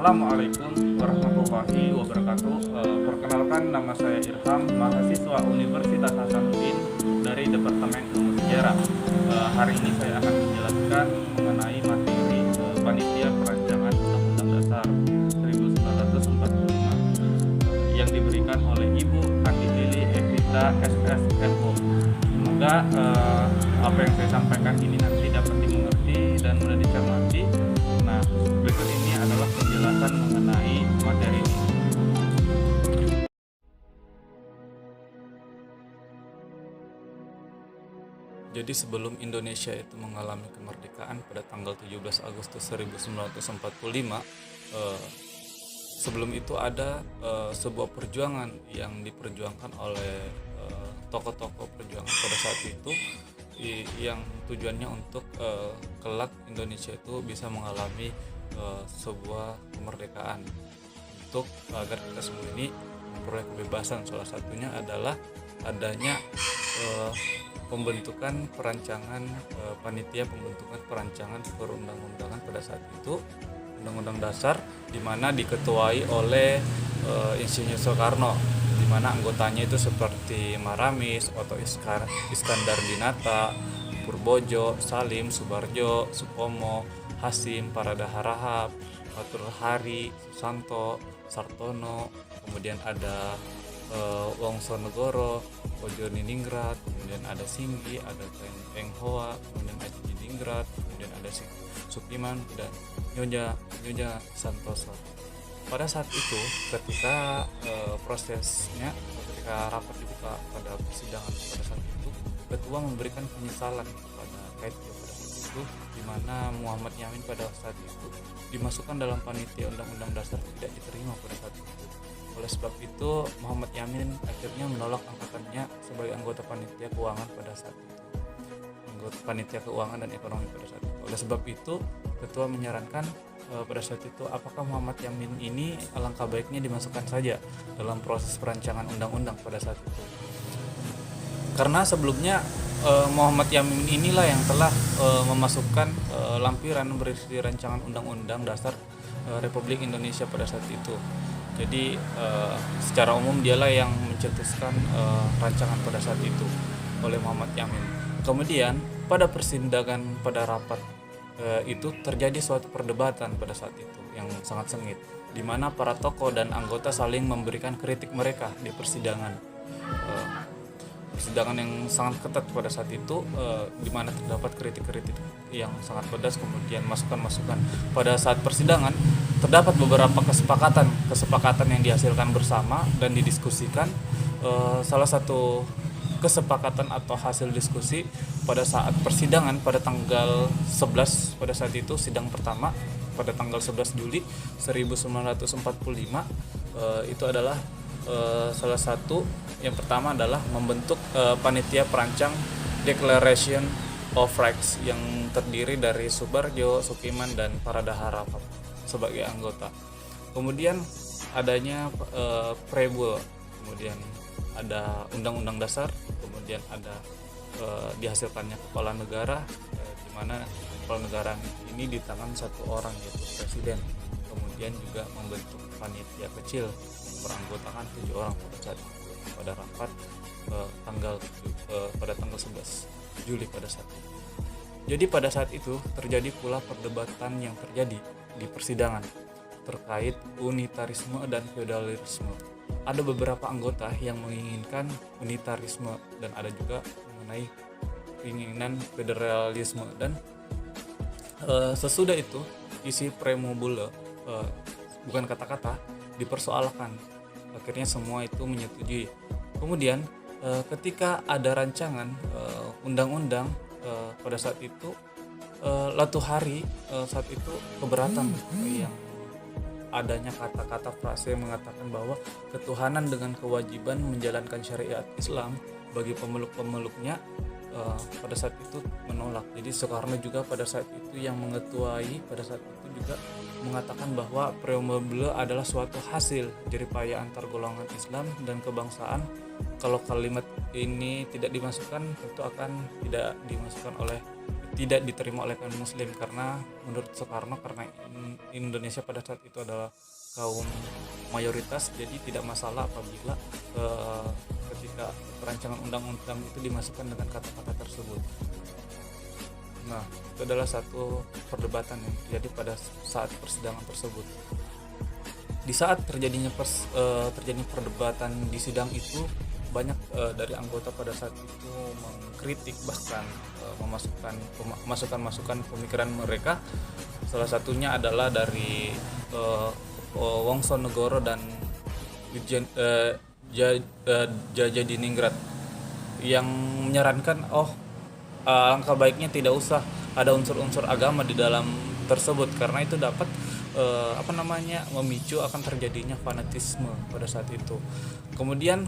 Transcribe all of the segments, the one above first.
Assalamualaikum warahmatullahi wabarakatuh. Perkenalkan, nama saya Irham, mahasiswa Universitas Hasanuddin dari Departemen Ilmu Sejarah. Hari ini saya akan menjelaskan mengenai materi Panitia Perancangan Undang-Undang Dasar 1945 yang diberikan oleh Ibu Andi Lili Evita SSMO. Semoga apa yang saya sampaikan ini nanti dapat dimengerti dan mudah dicermati. Nah, berikut ini adalah penjelasan mengenai materi ini. Jadi sebelum Indonesia itu mengalami kemerdekaan pada tanggal 17 Agustus 1945, sebelum itu ada sebuah perjuangan yang diperjuangkan oleh tokoh-tokoh perjuangan pada saat itu, yang tujuannya untuk kelak Indonesia itu bisa mengalami sebuah kemerdekaan, untuk agar kita semua ini memperoleh kebebasan. Salah satunya adalah adanya pembentukan perancangan panitia pembentukan perancangan perundang-undangan pada saat itu, Undang-Undang Dasar, di mana diketuai oleh Insinyur Soekarno, di mana anggotanya itu seperti Maramis, Oto Iskandar Dinata, Purbojo, Salim, Subarjo, Supomo, Hasim, Parada Harahap, Batur Hari, Susanto, Sartono, kemudian ada Wongso Negoro, Ojo Niningrat, kemudian ada Singgi, ada Teng Hoa, kemudian ada Diningrat, kemudian ada Supiman dan Nyonya Santoso. Pada saat itu, ketika prosesnya, ketika rapat dibuka pada persidangan pada saat itu, ketua memberikan penyesalan kepada Kaitio pada saat itu, di mana Muhammad Yamin pada saat itu dimasukkan dalam panitia Undang-Undang Dasar tidak diterima pada saat itu. Oleh sebab itu, Muhammad Yamin akhirnya menolak angkatannya sebagai anggota panitia keuangan pada saat itu. Anggota panitia keuangan dan ekonomi pada saat itu. Oleh sebab itu, ketua menyarankan pada saat itu, apakah Muhammad Yamin ini alangkah baiknya dimasukkan saja dalam proses perancangan undang-undang pada saat itu. Karena sebelumnya Muhammad Yamin inilah yang telah memasukkan lampiran berisi rancangan undang-undang dasar Republik Indonesia pada saat itu. Jadi secara umum dialah yang mencetuskan rancangan pada saat itu oleh Muhammad Yamin. Kemudian pada persidangan pada rapat itu terjadi suatu perdebatan pada saat itu yang sangat sengit, di mana para tokoh dan anggota saling memberikan kritik mereka di persidangan. Persidangan yang sangat ketat pada saat itu, di mana terdapat kritik-kritik yang sangat pedas, kemudian masukan-masukan. Pada saat persidangan terdapat beberapa kesepakatan yang dihasilkan bersama dan didiskusikan. Salah satu kesepakatan atau hasil diskusi pada saat persidangan pada tanggal 11, pada saat itu sidang pertama pada tanggal 11 Juli 1945, itu adalah salah satu yang pertama adalah membentuk panitia perancang Declaration of Rights yang terdiri dari Subarjo, Sukiman dan Parada Harahap sebagai anggota. Kemudian adanya Prebul, kemudian ada Undang-Undang Dasar, kemudian ada dihasilkannya kepala negara, di mana kepala negara ini di tangan satu orang, yaitu presiden. Kemudian juga membentuk panitia kecil beranggotakan 7 orang pada saat itu, pada rapat pada tanggal 11 Juli pada saat itu. Jadi pada saat itu terjadi pula perdebatan yang terjadi di persidangan terkait unitarisme dan feudalisme. Ada beberapa anggota yang menginginkan unitarisme dan ada juga mengenai keinginan federalisme, dan sesudah itu isi preambule, bukan kata-kata, dipersoalkan. Akhirnya semua itu menyetujui. Kemudian ketika ada rancangan undang-undang pada saat itu, Latuhari saat itu keberatan yang adanya kata-kata frase yang mengatakan bahwa ketuhanan dengan kewajiban menjalankan syariat Islam bagi pemeluk-pemeluknya, pada saat itu menolak. Jadi Soekarno juga pada saat itu yang mengetuai pada saat itu juga mengatakan bahwa preambule adalah suatu hasil jeripaya antar golongan Islam dan kebangsaan. Kalau kalimat ini tidak dimasukkan, tentu akan tidak dimasukkan oleh tidak diterima oleh kaum muslim, karena menurut Soekarno karena Indonesia pada saat itu adalah kaum mayoritas, jadi tidak masalah apabila ketika perancangan undang-undang itu dimasukkan dengan kata-kata tersebut. Nah, itu adalah satu perdebatan yang terjadi pada saat persidangan tersebut. Di saat terjadinya perdebatan di sidang itu, banyak dari anggota pada saat itu mengkritik, bahkan memasukkan masukan pemikiran mereka. Salah satunya adalah dari Wongsonegoro dan Jajadiningrat yang menyarankan alangkah baiknya tidak usah ada unsur-unsur agama di dalam tersebut, karena itu dapat memicu akan terjadinya fanatisme pada saat itu. Kemudian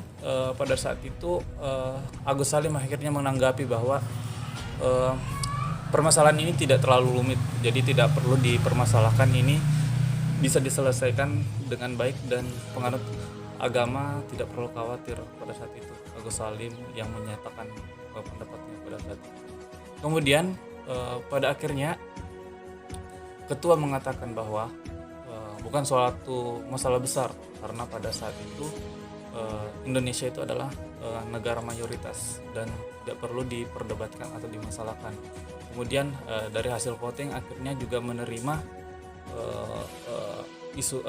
pada saat itu Agus Salim akhirnya menanggapi bahwa permasalahan ini tidak terlalu rumit, jadi tidak perlu dipermasalahkan, ini bisa diselesaikan dengan baik dan penganut agama tidak perlu khawatir. Pada saat itu Agus Salim yang menyatakan pendapatnya pada saat itu. Kemudian pada akhirnya ketua mengatakan bahwa bukan suatu masalah besar, karena pada saat itu Indonesia itu adalah negara mayoritas dan tidak perlu diperdebatkan atau dimasalahkan. Kemudian dari hasil voting akhirnya juga menerima isu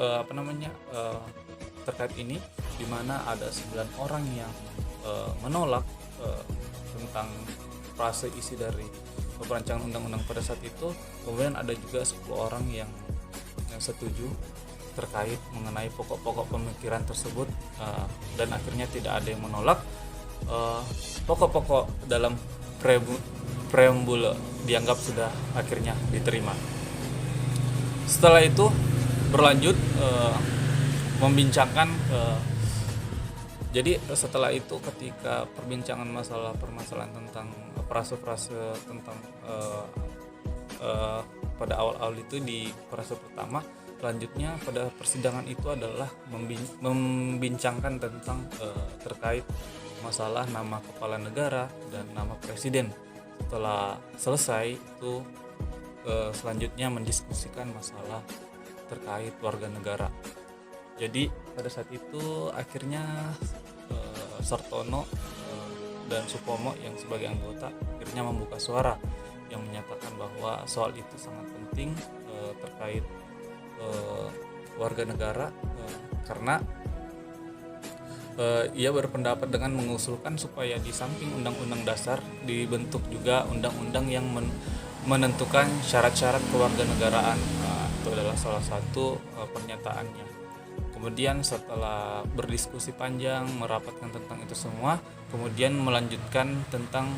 terkait ini, di mana ada 9 orang yang menolak tentang frase isi dari perancangan undang-undang pada saat itu. Kemudian ada juga 10 orang yang setuju terkait mengenai pokok-pokok pemikiran tersebut, dan akhirnya tidak ada yang menolak. Pokok-pokok dalam preambul dianggap sudah akhirnya diterima. Setelah itu berlanjut membincangkan, jadi setelah itu ketika perbincangan permasalahan tentang frase-frase tentang pada awal-awal itu di frase pertama, selanjutnya pada persidangan itu adalah membincangkan tentang terkait masalah nama kepala negara dan nama presiden. Setelah selesai itu selanjutnya mendiskusikan masalah terkait warga negara. Jadi pada saat itu akhirnya Sartono dan Supomo yang sebagai anggota akhirnya membuka suara yang menyatakan bahwa soal itu sangat penting terkait warga negara, karena ia berpendapat dengan mengusulkan supaya di samping undang-undang dasar dibentuk juga undang-undang yang menentukan syarat-syarat kewarganegaraan. Itu adalah salah satu pernyataannya. Kemudian setelah berdiskusi panjang, merapatkan tentang itu semua, kemudian melanjutkan tentang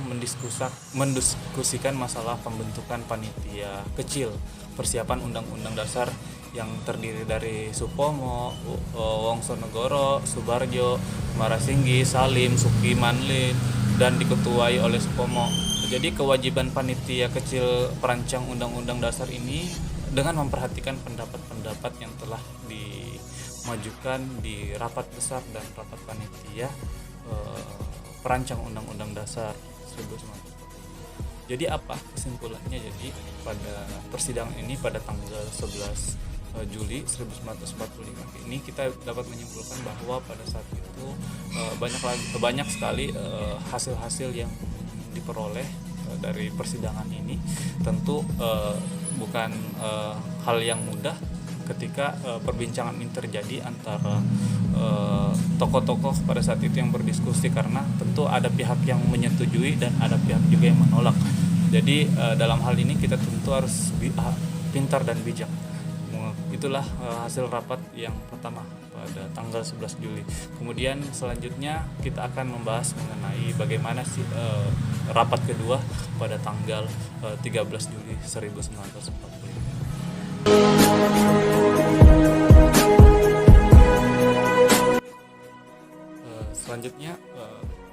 mendiskusikan masalah pembentukan panitia kecil persiapan undang-undang dasar yang terdiri dari Supomo, Wongsonegoro, Subarjo, Marasinggi, Salim, Suki Manlin, dan diketuai oleh Supomo. Jadi kewajiban panitia kecil perancang undang-undang dasar ini dengan memperhatikan pendapat-pendapat yang telah dimajukan di rapat besar dan rapat panitia perancang undang-undang dasar 1945. Jadi apa kesimpulannya? Jadi pada persidangan ini pada tanggal 11 Juli 1945 ini kita dapat menyimpulkan bahwa pada saat itu banyak sekali hasil-hasil yang diperoleh dari persidangan ini. Tentu bukan hal yang mudah ketika perbincangan ini terjadi antara tokoh-tokoh pada saat itu yang berdiskusi, karena tentu ada pihak yang menyetujui dan ada pihak juga yang menolak. Jadi dalam hal ini kita tentu harus pintar dan bijak. Itulah hasil rapat yang pertama pada tanggal 11 Juli. Kemudian selanjutnya kita akan membahas mengenai bagaimana sih rapat kedua pada tanggal 13 Juli 1945. Selanjutnya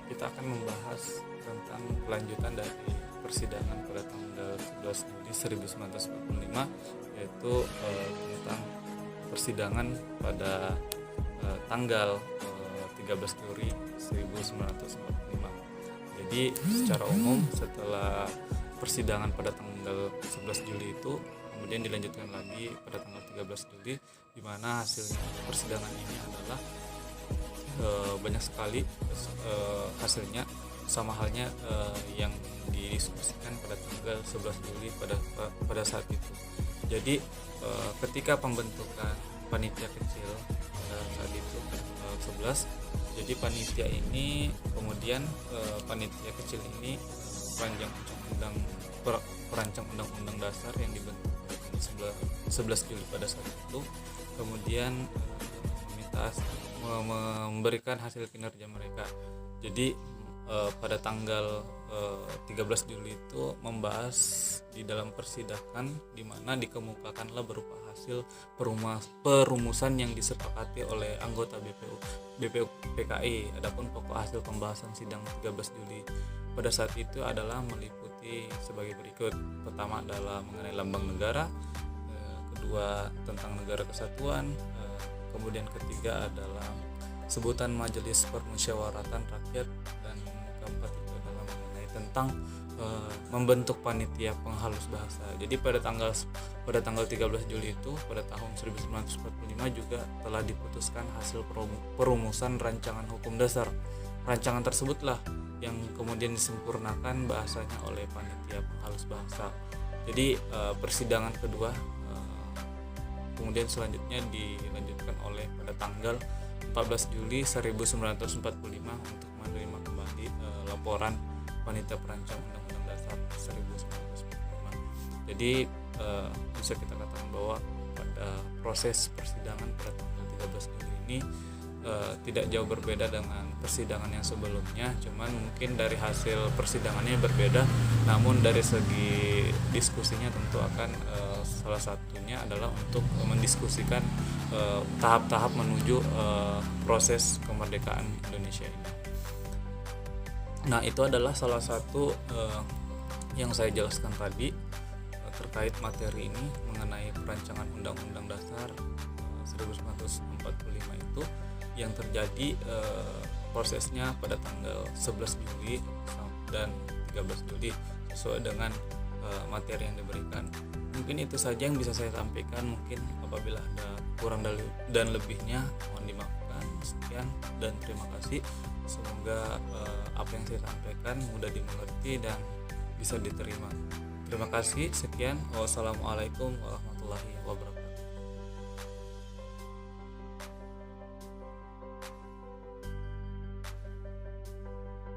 kita akan membahas tentang kelanjutan dari persidangan pada tanggal 11 Juli 1945, yaitu tentang persidangan pada tanggal 13 Juli 1945. Jadi secara umum setelah persidangan pada tanggal 11 Juli itu kemudian dilanjutkan lagi pada tanggal 13 Juli, di mana hasilnya persidangan ini adalah banyak sekali hasilnya sama halnya yang didiskusikan pada tanggal 11 Juli pada saat itu. Jadi ketika pembentukan panitia kecil pada saat itu 11, jadi panitia ini kemudian panitia kecil ini perancang undang-undang dasar yang dibentuk pada 11 Juli pada saat itu, kemudian memberikan hasil kinerja mereka. Jadi pada tanggal 13 Juli itu membahas di dalam persidangan, di mana dikemukakanlah berupa hasil perumusan yang disepakati oleh anggota BPU PKI. Adapun pokok hasil pembahasan sidang 13 Juli pada saat itu adalah meliputi sebagai berikut. Pertama adalah mengenai lambang negara, kedua tentang negara kesatuan, kemudian ketiga adalah sebutan Majelis Permusyawaratan Rakyat, dan keempat itu adalah mengenai tentang membentuk panitia penghalus bahasa. Jadi pada tanggal 13 Juli itu pada tahun 1945 juga telah diputuskan hasil perumusan rancangan hukum dasar. Rancangan tersebutlah yang kemudian disempurnakan bahasanya oleh panitia penghalus bahasa. Jadi persidangan kedua kemudian selanjutnya dilanjutkan oleh pada tanggal 14 Juli 1945 untuk menerima kembali laporan panitia perancang Undang-Undang Dasar 1945. Jadi bisa kita katakan bahwa pada proses persidangan pada tanggal 13 Juli ini tidak jauh berbeda dengan persidangan yang sebelumnya, cuman mungkin dari hasil persidangannya berbeda, namun dari segi diskusinya tentu akan salah satunya adalah untuk mendiskusikan tahap-tahap menuju proses kemerdekaan Indonesia ini. Nah, itu adalah salah satu yang saya jelaskan tadi terkait materi ini mengenai perancangan Undang-Undang Dasar 1945 itu, yang terjadi prosesnya pada tanggal 11 Juli dan 13 Juli sesuai dengan materi yang diberikan. Mungkin itu saja yang bisa saya sampaikan. Mungkin apabila ada kurang dan lebihnya mohon dimaafkan. Sekian dan terima kasih. Semoga apa yang saya sampaikan mudah dimengerti dan bisa diterima. Terima kasih. Sekian. Wassalamualaikum warahmatullahi wabarakatuh.